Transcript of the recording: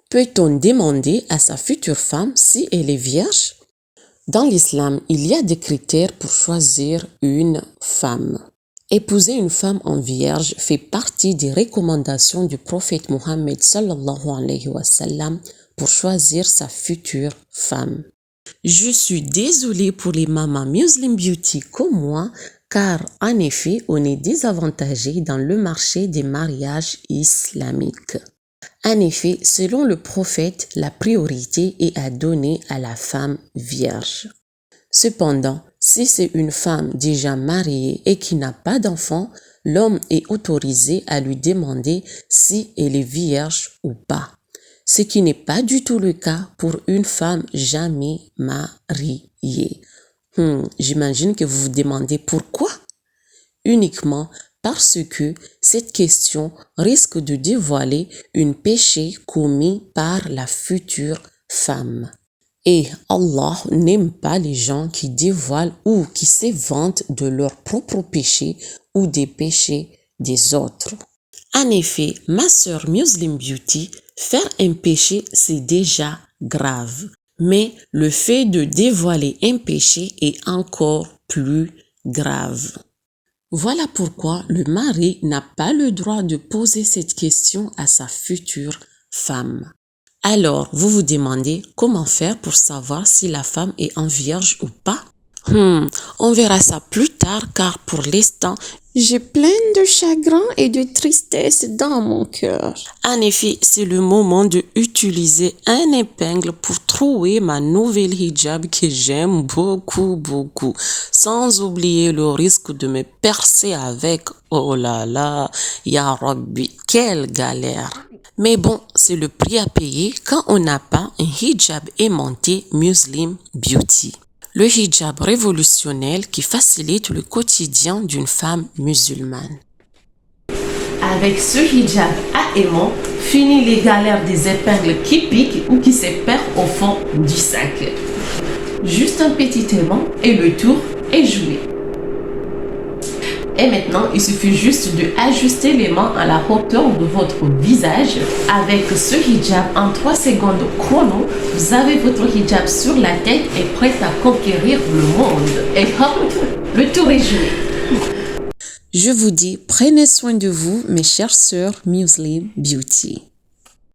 Peut-on demander à sa future femme si elle est vierge? Dans l'islam, il y a des critères pour choisir une femme. Épouser une femme en vierge fait partie des recommandations du prophète Mohammed sallallahu alayhi wa sallam pour choisir sa future femme. Je suis désolée pour les mamans Muslim Beauty comme moi, car en effet, on est désavantagé dans le marché des mariages islamiques. En effet, selon le prophète, la priorité est à donner à la femme vierge. Cependant, si c'est une femme déjà mariée et qui n'a pas d'enfant, l'homme est autorisé à lui demander si elle est vierge ou pas. Ce qui n'est pas du tout le cas pour une femme jamais mariée. J'imagine que vous vous demandez pourquoi? Uniquement parce que cette question risque de dévoiler un péché commis par la future femme. Et Allah n'aime pas les gens qui dévoilent ou qui s'éventent de leurs propres péchés ou des péchés des autres. En effet, ma sœur Muslim Beauty, faire un péché, c'est déjà grave. Mais le fait de dévoiler un péché est encore plus grave. Voilà pourquoi le mari n'a pas le droit de poser cette question à sa future femme. Alors, vous vous demandez comment faire pour savoir si la femme est en vierge ou pas? On verra ça plus tard car pour l'instant, j'ai plein de chagrin et de tristesse dans mon cœur. En effet, c'est le moment de utiliser un épingle pour trouer ma nouvelle hijab que j'aime beaucoup. Sans oublier le risque de me percer avec. Oh là là, ya Rabbi, quelle galère. Mais bon, c'est le prix à payer quand on n'a pas un hijab aimanté Muslim Beauty. Le hijab révolutionnel qui facilite le quotidien d'une femme musulmane. Avec ce hijab à aimant, fini les galères des épingles qui piquent ou qui se perdent au fond du sac. Juste un petit aimant et le tour est joué. Et maintenant, il suffit juste de ajuster les mains à la hauteur de votre visage. Avec ce hijab, en 3 secondes chrono, vous avez votre hijab sur la tête et prêt à conquérir le monde. Et hop, le tour est joué. Je vous dis, prenez soin de vous, mes chères sœurs Muslim Beauty.